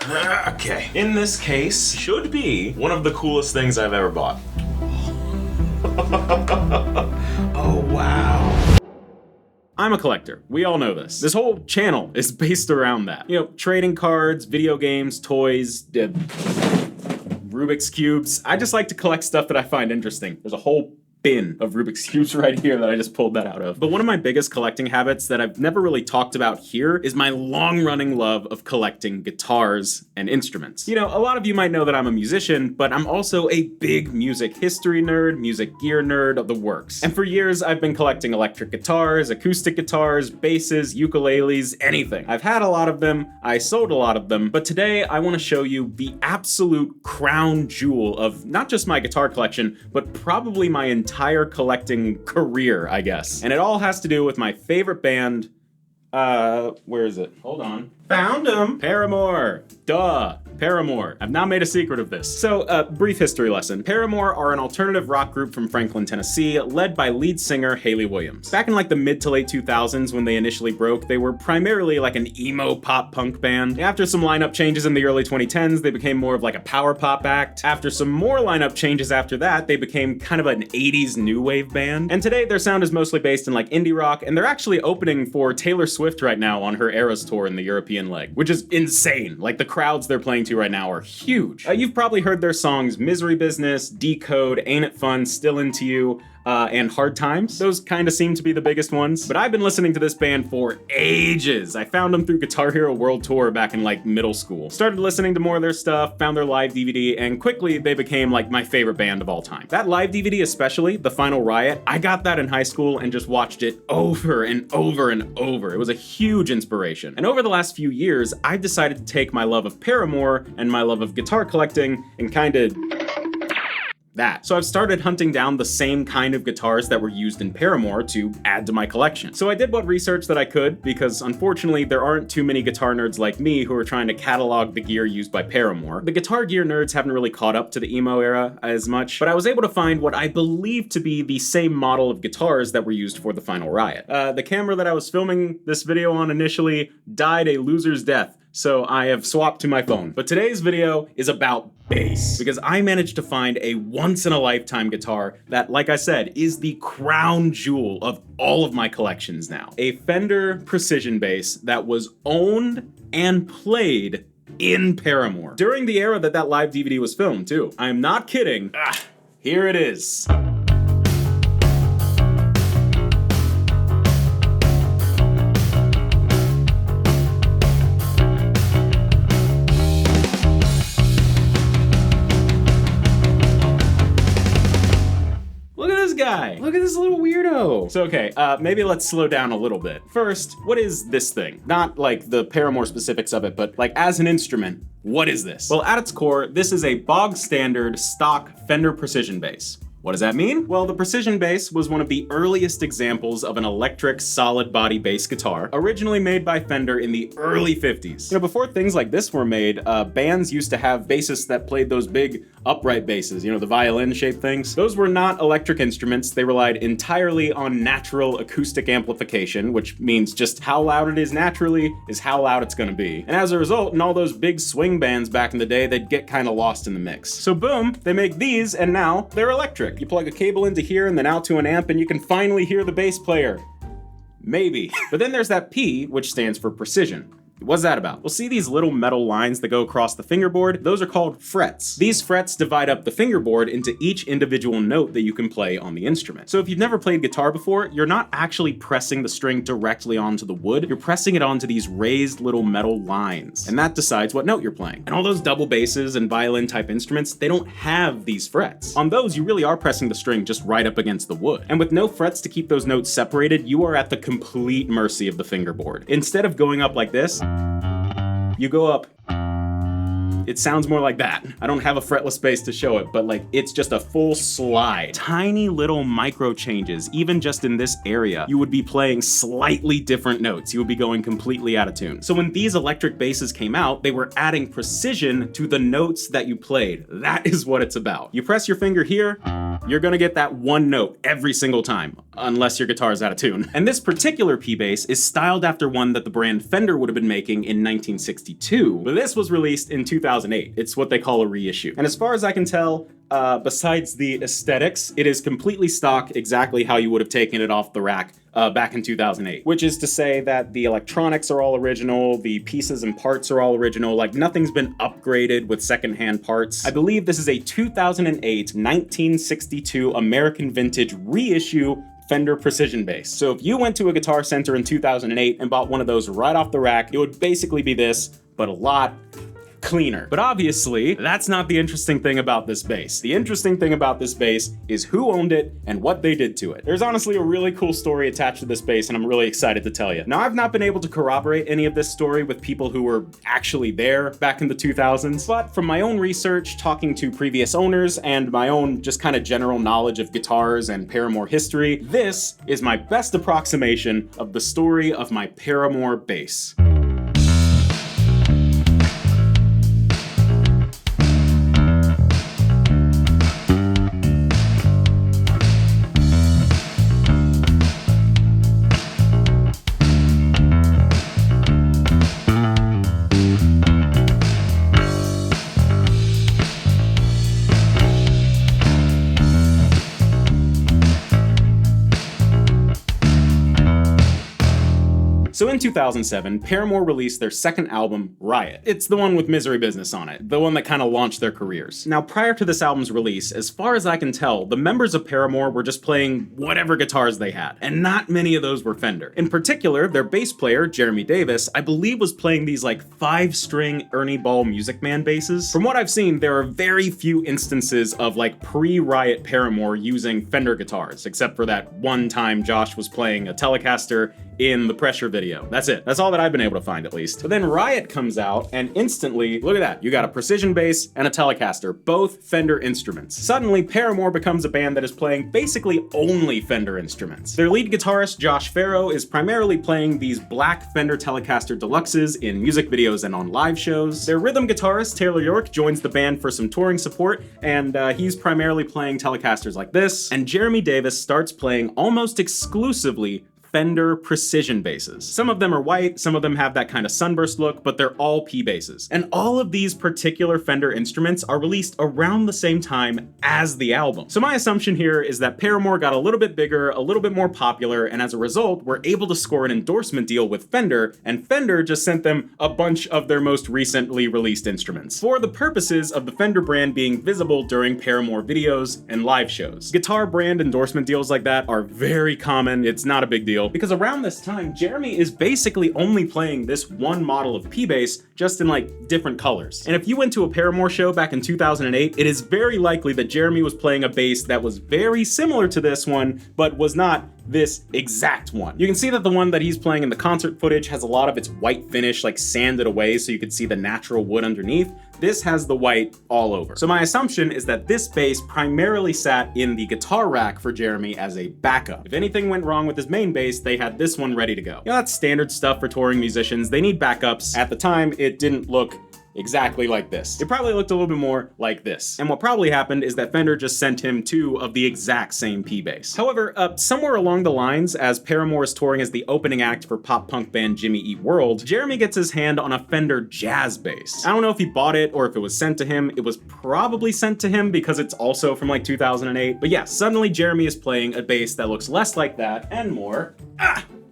Okay. In this case, should be one of the coolest things I've ever bought. Oh, wow. I'm a collector. We all know this. This whole channel is based around that. You know, trading cards, video games, toys, Rubik's Cubes. I just like to collect stuff that I find interesting. There's a whole bin of Rubik's Cubes right here that I just pulled that out of. But one of my biggest collecting habits that I've never really talked about here is my long-running love of collecting guitars and instruments. You know, a lot of you might know that I'm a musician, but I'm also a big music history nerd, music gear nerd of the works. And for years, I've been collecting electric guitars, acoustic guitars, basses, ukuleles, anything. I've had a lot of them, I sold a lot of them, but today I want to show you the absolute crown jewel of not just my guitar collection, but probably my entire collecting career, I guess. And it all has to do with my favorite band. Where is it? Hold on. Found them! Paramore! Duh! Paramore. I've not made a secret of this. So, brief history lesson. Paramore are an alternative rock group from Franklin, Tennessee, led by lead singer Hayley Williams. Back in like the mid to late 2000s when they initially broke, they were primarily like an emo pop punk band. After some lineup changes in the early 2010s, they became more of like a power pop act. After some more lineup changes after that, they became kind of an 80s new wave band. And today their sound is mostly based in like indie rock, and they're actually opening for Taylor Swift right now on her Eras tour in the European leg, which is insane. Like the crowds they're playing to right now are huge. You've probably heard their songs Misery Business, Decode, Ain't It Fun, Still Into You, and Hard Times. Those kind of seem to be the biggest ones. But I've been listening to this band for ages. I found them through Guitar Hero World Tour back in like middle school. Started listening to more of their stuff, found their live DVD, and quickly they became like my favorite band of all time. That live DVD especially, The Final Riot, I got that in high school and just watched it over and over and over. It was a huge inspiration. And over the last few years, I've decided to take my love of Paramore and my love of guitar collecting and kind of that. So I've started hunting down the same kind of guitars that were used in Paramore to add to my collection. So I did what research that I could, because unfortunately there aren't too many guitar nerds like me who are trying to catalog the gear used by Paramore. The guitar gear nerds haven't really caught up to the emo era as much, but I was able to find what I believe to be the same model of guitars that were used for the Final Riot. The camera that I was filming this video on initially died a loser's death, so I have swapped to my phone. But today's video is about bass, because I managed to find a once-in-a-lifetime guitar that, like I said, is the crown jewel of all of my collections now. A Fender Precision bass that was owned and played in Paramore. During the era that live DVD was filmed, too. I'm not kidding. Here it is. Guy. Look at this little weirdo. So okay, maybe let's slow down a little bit. First, what is this thing? Not like the Paramore specifics of it, but like as an instrument, what is this? Well, at its core, this is a bog standard stock Fender Precision bass. What does that mean? Well, the Precision bass was one of the earliest examples of an electric solid body bass guitar, originally made by Fender in the early 50s. You know, before things like this were made, bands used to have bassists that played those big upright basses, you know, the violin-shaped things. Those were not electric instruments. They relied entirely on natural acoustic amplification, which means just how loud it is naturally is how loud it's gonna be. And as a result, in all those big swing bands back in the day, they'd get kind of lost in the mix. So boom, they make these, and now they're electric. You plug a cable into here and then out to an amp and you can finally hear the bass player. Maybe. But then there's that P, which stands for precision. What's that about? Well, see these little metal lines that go across the fingerboard? Those are called frets. These frets divide up the fingerboard into each individual note that you can play on the instrument. So if you've never played guitar before, you're not actually pressing the string directly onto the wood, you're pressing it onto these raised little metal lines. And that decides what note you're playing. And all those double basses and violin type instruments, they don't have these frets. On those, you really are pressing the string just right up against the wood. And with no frets to keep those notes separated, you are at the complete mercy of the fingerboard. Instead of going up like this, you go up it sounds more like that. I don't have a fretless bass to show it, but like it's just a full slide. Tiny little micro changes, even just in this area, you would be playing slightly different notes. You would be going completely out of tune. So when these electric basses came out, they were adding precision to the notes that you played. That is what it's about. You press your finger here, you're gonna get that one note every single time, unless your guitar is out of tune. And this particular P bass is styled after one that the brand Fender would have been making in 1962, but this was released in 2008. It's what they call a reissue. And as far as I can tell, besides the aesthetics, it is completely stock, exactly how you would have taken it off the rack back in 2008, which is to say that the electronics are all original, the pieces and parts are all original, like nothing's been upgraded with secondhand parts. I believe this is a 2008 1962 American vintage reissue Fender Precision bass. So if you went to a Guitar Center in 2008 and bought one of those right off the rack, it would basically be this, but a lot cleaner. But obviously, that's not the interesting thing about this bass. The interesting thing about this bass is who owned it and what they did to it. There's honestly a really cool story attached to this bass, and I'm really excited to tell you. Now, I've not been able to corroborate any of this story with people who were actually there back in the 2000s, but from my own research, talking to previous owners, and my own just kind of general knowledge of guitars and Paramore history, this is my best approximation of the story of my Paramore bass. So in 2007, Paramore released their second album, Riot. It's the one with Misery Business on it, the one that kind of launched their careers. Now, prior to this album's release, as far as I can tell, the members of Paramore were just playing whatever guitars they had, and not many of those were Fender. In particular, their bass player, Jeremy Davis, I believe was playing these like 5-string Ernie Ball Music Man basses. From what I've seen, there are very few instances of like pre-Riot Paramore using Fender guitars, except for that one time Josh was playing a Telecaster in the Pressure video. That's it. That's all that I've been able to find, at least. But then Riot comes out, and instantly, look at that. You got a precision bass and a Telecaster, both Fender instruments. Suddenly, Paramore becomes a band that is playing basically only Fender instruments. Their lead guitarist, Josh Farrow, is primarily playing these black Fender Telecaster Deluxes in music videos and on live shows. Their rhythm guitarist, Taylor York, joins the band for some touring support, and he's primarily playing Telecasters like this. And Jeremy Davis starts playing almost exclusively Fender precision basses. Some of them are white, some of them have that kind of sunburst look, but they're all P basses. And all of these particular Fender instruments are released around the same time as the album. So my assumption here is that Paramore got a little bit bigger, a little bit more popular, and as a result, were able to score an endorsement deal with Fender, and Fender just sent them a bunch of their most recently released instruments for the purposes of the Fender brand being visible during Paramore videos and live shows. Guitar brand endorsement deals like that are very common. It's not a big deal, because around this time, Jeremy is basically only playing this one model of P-Bass, just in like different colors. And if you went to a Paramore show back in 2008, it is very likely that Jeremy was playing a bass that was very similar to this one, but was not this exact one. You can see that the one that he's playing in the concert footage has a lot of its white finish like sanded away so you could see the natural wood underneath. This has the white all over. So my assumption is that this bass primarily sat in the guitar rack for Jeremy as a backup. If anything went wrong with his main bass, they had this one ready to go. You know, that's standard stuff for touring musicians. They need backups. At the time, it didn't look exactly like this. It probably looked a little bit more like this. And what probably happened is that Fender just sent him two of the exact same P bass. However, somewhere along the lines, as Paramore is touring as the opening act for pop-punk band Jimmy Eat World, Jeremy gets his hand on a Fender jazz bass. I don't know if he bought it or if it was sent to him. It was probably sent to him because it's also from like 2008. But yeah, suddenly Jeremy is playing a bass that looks less like that and more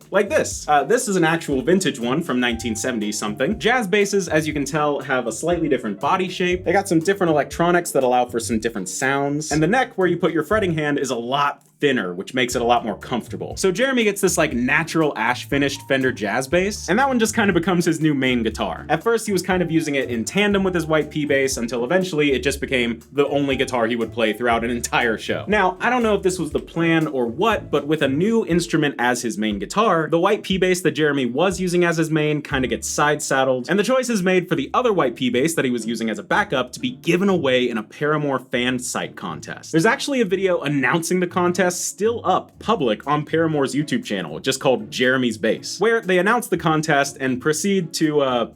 like this. This is an actual vintage one from 1970 something. Jazz basses, as you can tell, have a slightly different body shape. They got some different electronics that allow for some different sounds. And the neck where you put your fretting hand is a lot thinner, which makes it a lot more comfortable. So Jeremy gets this like natural ash finished Fender Jazz bass, and that one just kind of becomes his new main guitar. At first he was kind of using it in tandem with his white P bass until eventually it just became the only guitar he would play throughout an entire show. Now, I don't know if this was the plan or what, but with a new instrument as his main guitar, the white P bass that Jeremy was using as his main kind of gets side saddled, and the choice is made for the other white P bass that he was using as a backup to be given away in a Paramore fan site contest. There's actually a video announcing the contest still up public on Paramore's YouTube channel, just called Jeremy's Bass, where they announce the contest and proceed to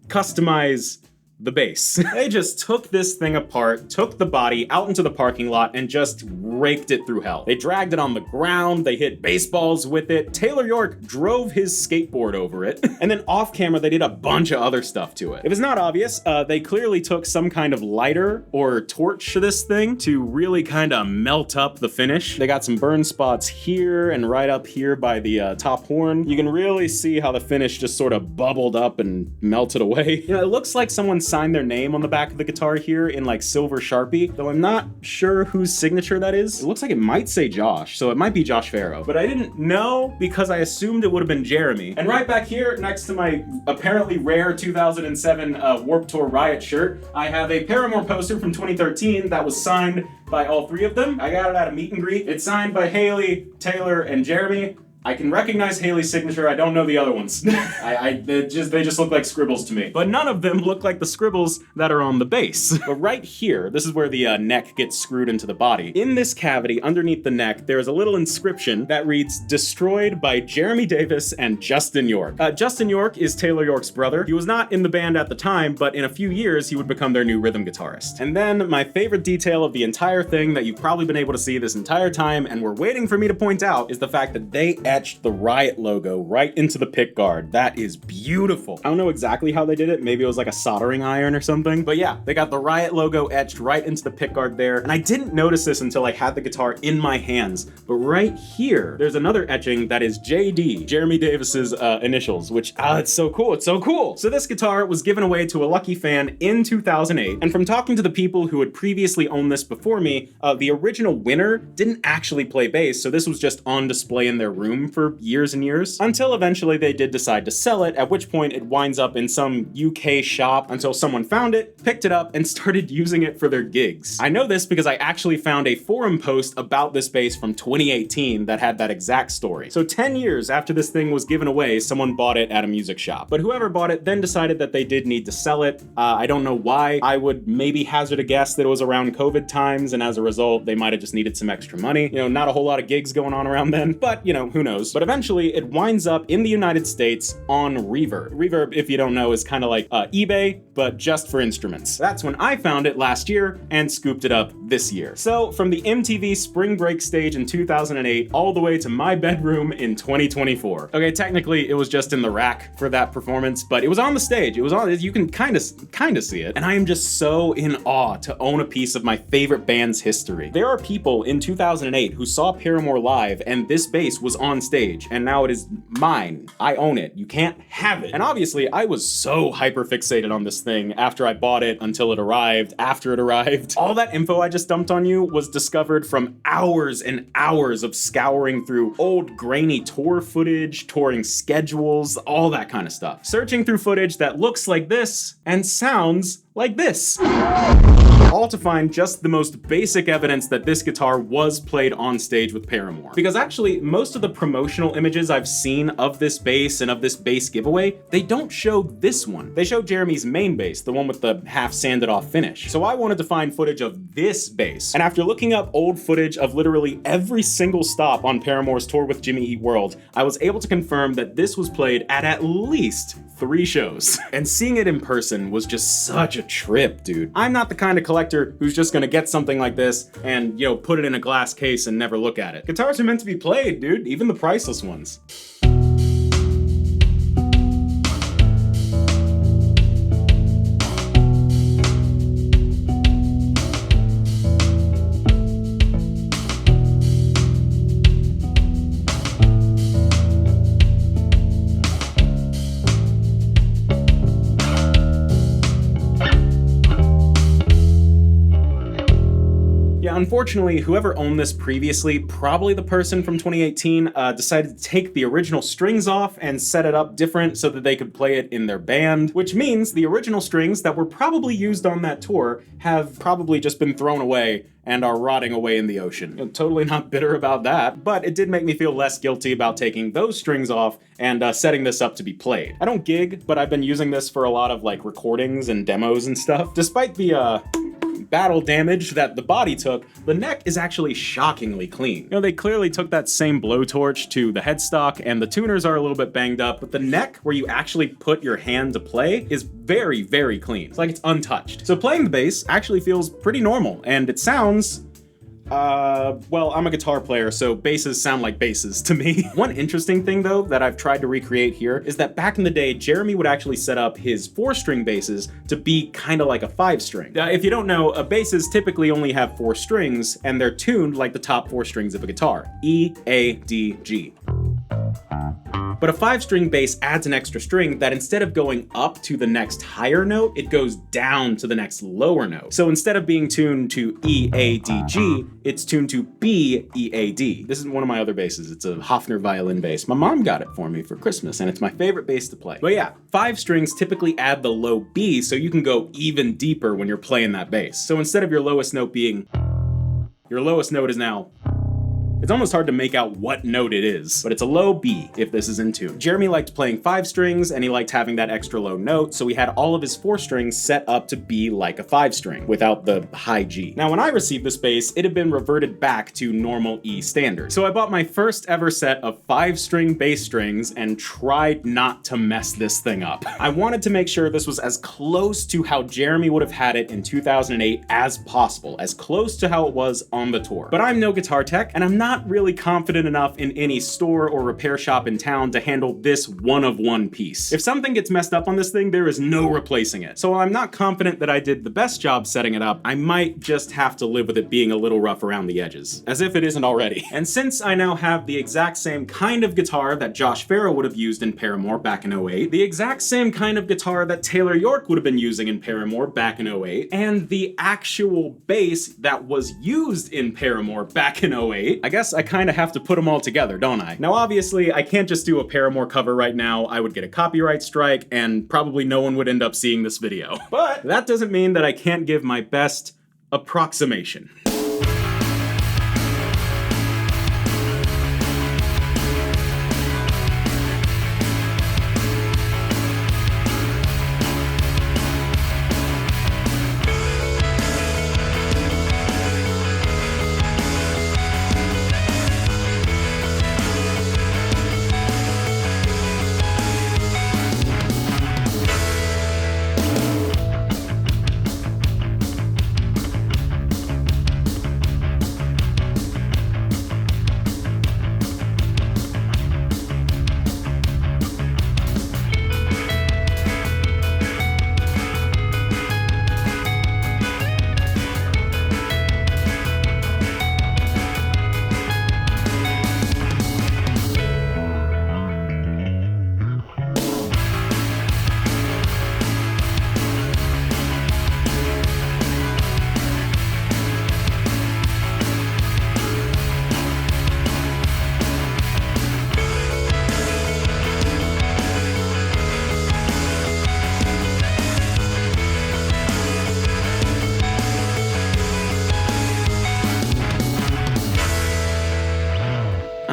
customize the bass. They just took this thing apart, took the body out into the parking lot, and just raked it through hell. They dragged it on the ground, they hit baseballs with it, Taylor York drove his skateboard over it, and then off camera they did a bunch of other stuff to it. If it's not obvious, they clearly took some kind of lighter or torch to this thing to really kind of melt up the finish. They got some burn spots here and right up here by the top horn. You can really see how the finish just sort of bubbled up and melted away. You know, it looks like someone signed their name on the back of the guitar here in like silver Sharpie, though I'm not sure whose signature that is. It looks like it might say Josh, so it might be Josh Farrow, but I didn't know because I assumed it would have been Jeremy. And right back here next to my apparently rare 2007 Warped Tour Riot shirt, I have a Paramore poster from 2013 that was signed by all three of them. I got it at a meet and greet. It's signed by Haley, Taylor, and Jeremy. I can recognize Haley's signature, I don't know the other ones. They just look like scribbles to me. But none of them look like the scribbles that are on the bass. But right here, this is where the neck gets screwed into the body. In this cavity, underneath the neck, there is a little inscription that reads, "Destroyed by Jeremy Davis and Justin York." Justin York is Taylor York's brother. He was not in the band at the time, but in a few years, he would become their new rhythm guitarist. And then my favorite detail of the entire thing that you've probably been able to see this entire time, and were waiting for me to point out, is the fact that they etched the Riot logo right into the pick guard. That is beautiful. I don't know exactly how they did it. Maybe it was like a soldering iron or something. But yeah, they got the Riot logo etched right into the pick guard there. And I didn't notice this until I had the guitar in my hands. But right here, there's another etching that is JD, Jeremy Davis's initials, which, it's so cool. It's so cool. So this guitar was given away to a lucky fan in 2008. And from talking to the people who had previously owned this before me, the original winner didn't actually play bass. So this was just on display in their room for years and years, until eventually they did decide to sell it, at which point it winds up in some UK shop until someone found it, picked it up, and started using it for their gigs. I know this because I actually found a forum post about this bass from 2018 that had that exact story. So 10 years after this thing was given away, someone bought it at a music shop. But whoever bought it then decided that they did need to sell it. I don't know why. I would maybe hazard a guess that it was around COVID times, and as a result, they might have just needed some extra money. You know, not a whole lot of gigs going on around then, but you know, who knows. But eventually it winds up in the United States on Reverb. Reverb, if you don't know, is kind of like eBay, but just for instruments. That's when I found it last year and scooped it up this year. So from the MTV Spring Break stage in 2008 all the way to my bedroom in 2024. Okay, technically it was just in the rack for that performance, but it was on the stage. It was on, you can kind of see it. And I am just so in awe to own a piece of my favorite band's history. There are people in 2008 who saw Paramore live and this bass was on stage, and now it is mine. I own it. You can't have it. And obviously I was so hyper fixated on this thing after I bought it, until it arrived, after it arrived. All that info I just dumped on you was discovered from hours and hours of scouring through old grainy tour footage, touring schedules, all that kind of stuff. Searching through footage that looks like this and sounds like this. All to find just the most basic evidence that this guitar was played on stage with Paramore. Because actually, most of the promotional images I've seen of this bass and of this bass giveaway, they don't show this one. They show Jeremy's main bass, the one with the half sanded off finish. So I wanted to find footage of this bass. And after looking up old footage of literally every single stop on Paramore's tour with Jimmy Eat World, I was able to confirm that this was played at least 3 shows. And seeing it in person was just such a trip, dude. I'm not the kind of collector who's just gonna get something like this and, you know, put it in a glass case and never look at it. Guitars are meant to be played, dude, even the priceless ones. unfortunately, whoever owned this previously, probably the person from 2018, decided to take the original strings off and set it up different so that they could play it in their band, which means the original strings that were probably used on that tour have probably just been thrown away and are rotting away in the ocean. I'm totally not bitter about that, but it did make me feel less guilty about taking those strings off and setting this up to be played. I don't gig, but I've been using this for a lot of like recordings and demos and stuff. Despite the battle damage that the body took, the neck is actually shockingly clean. You know, they clearly took that same blowtorch to the headstock, and the tuners are a little bit banged up, but the neck, where you actually put your hand to play, is very, very clean. It's like it's untouched. So playing the bass actually feels pretty normal, and it sounds well, I'm a guitar player, so basses sound like basses to me. One interesting thing, though, that I've tried to recreate here is that back in the day, Jeremy would actually set up his 4-string basses to be kind of like a 5-string. If you don't know, basses typically only have 4 strings, and they're tuned like the top 4 strings of a guitar: E, A, D, G. But a 5-string bass adds an extra string that instead of going up to the next higher note, it goes down to the next lower note. So instead of being tuned to E, A, D, G, it's tuned to B, E, A, D. This is one of my other basses. It's a Hofner violin bass. My mom got it for me for Christmas, and it's my favorite bass to play. But yeah, 5 strings typically add the low B, so you can go even deeper when you're playing that bass. So instead of your lowest note being, your lowest note is now. It's almost hard to make out what note it is, but it's a low B if this is in tune. Jeremy liked playing 5 strings, and he liked having that extra low note, so he had all of his 4 strings set up to be like a 5-string, without the high G. Now, when I received this bass, it had been reverted back to normal E standard. So I bought my first ever set of 5-string bass strings and tried not to mess this thing up. I wanted to make sure this was as close to how Jeremy would have had it in 2008 as possible, as close to how it was on the tour. But I'm no guitar tech, and I'm not really confident enough in any store or repair shop in town to handle this one-of-one piece. If something gets messed up on this thing, there is no replacing it. So while I'm not confident that I did the best job setting it up, I might just have to live with it being a little rough around the edges. As if it isn't already. And since I now have the exact same kind of guitar that Josh Farro would have used in Paramore back in 08, the exact same kind of guitar that Taylor York would have been using in Paramore back in 08, and the actual bass that was used in Paramore back in 08, I guess I kind of have to put them all together, don't I? Now, obviously, I can't just do a Paramore cover right now. I would get a copyright strike, and probably no one would end up seeing this video. But that doesn't mean that I can't give my best approximation.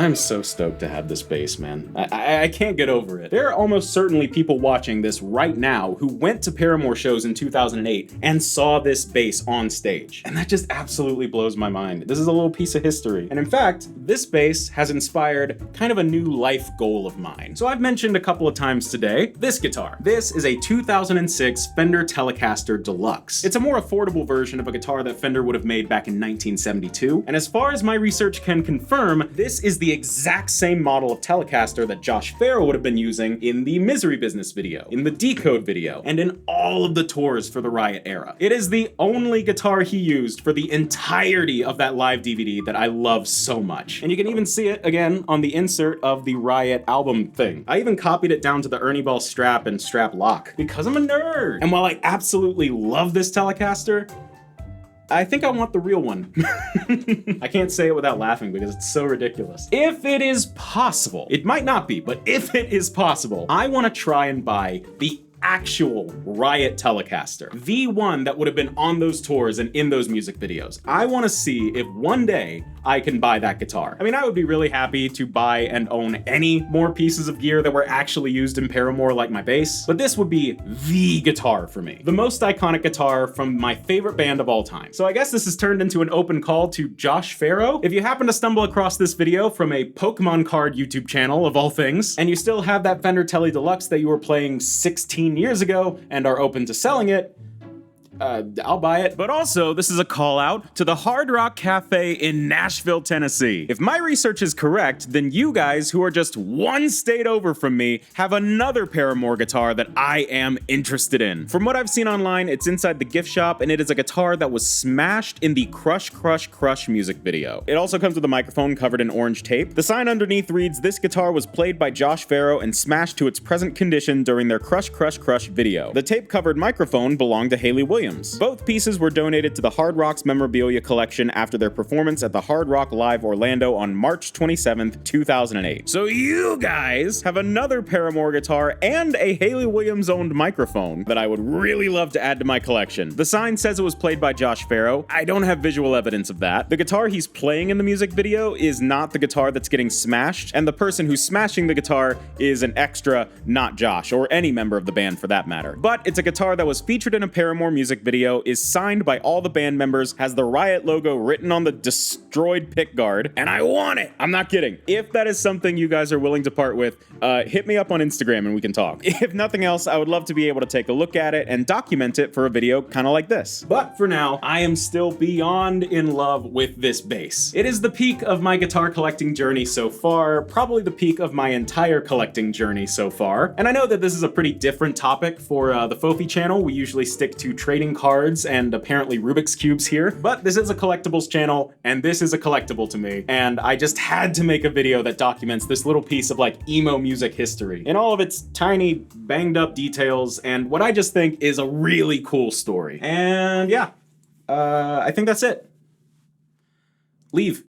I'm so stoked to have this bass, man. I can't get over it. There are almost certainly people watching this right now who went to Paramore shows in 2008 and saw this bass on stage. And that just absolutely blows my mind. This is a little piece of history. And in fact, this bass has inspired kind of a new life goal of mine. So I've mentioned a couple of times today, this guitar. This is a 2006 Fender Telecaster Deluxe. It's a more affordable version of a guitar that Fender would have made back in 1972. And as far as my research can confirm, this is the exact same model of Telecaster that Josh Farro would have been using in the Misery Business video, in the Decode video, and in all of the tours for the Riot era. It is the only guitar he used for the entirety of that live DVD that I love so much. And you can even see it again on the insert of the Riot album thing. I even copied it down to the Ernie Ball strap and strap lock because I'm a nerd. And while I absolutely love this Telecaster, I think I want the real one. I can't say it without laughing because it's so ridiculous. If it is possible, it might not be, but if it is possible, I want to try and buy the actual Riot Telecaster. The one that would have been on those tours and in those music videos. I want to see if one day I can buy that guitar. I mean, I would be really happy to buy and own any more pieces of gear that were actually used in Paramore, like my bass, but this would be the guitar for me. The most iconic guitar from my favorite band of all time. So I guess this has turned into an open call to Josh Farrow. If you happen to stumble across this video from a Pokemon card YouTube channel of all things, and you still have that Fender Tele Deluxe that you were playing 16 years ago and are open to selling it, I'll buy it. But also, this is a call out to the Hard Rock Cafe in Nashville, Tennessee. If my research is correct, then you guys, who are just one state over from me, have another Paramore guitar that I am interested in. From what I've seen online, it's inside the gift shop, and it is a guitar that was smashed in the Crush Crush Crush music video. It also comes with a microphone covered in orange tape. The sign underneath reads, "This guitar was played by Josh Farrow and smashed to its present condition during their Crush Crush Crush video." The tape-covered microphone belonged to Haley Williams. Both pieces were donated to the Hard Rock's memorabilia collection after their performance at the Hard Rock Live Orlando on March 27th, 2008. So you guys have another Paramore guitar and a Haley Williams-owned microphone that I would really love to add to my collection. The sign says it was played by Josh Farrow. I don't have visual evidence of that. The guitar he's playing in the music video is not the guitar that's getting smashed, and the person who's smashing the guitar is an extra, not Josh, or any member of the band for that matter. But it's a guitar that was featured in a Paramore music video, is signed by all the band members, has the Riot logo written on the destroyed pickguard, and I want it! I'm not kidding. If that is something you guys are willing to part with, hit me up on Instagram and we can talk. If nothing else, I would love to be able to take a look at it and document it for a video kind of like this. But for now, I am still beyond in love with this bass. It is the peak of my guitar collecting journey so far, probably the peak of my entire collecting journey so far. And I know that this is a pretty different topic for the Foafy channel. We usually stick to trading cards and apparently Rubik's cubes here, but this is a collectibles channel and this is a collectible to me, and I just had to make a video that documents this little piece of like emo music history in all of its tiny banged up details and what I just think is a really cool story. And yeah, I think that's it. Leave.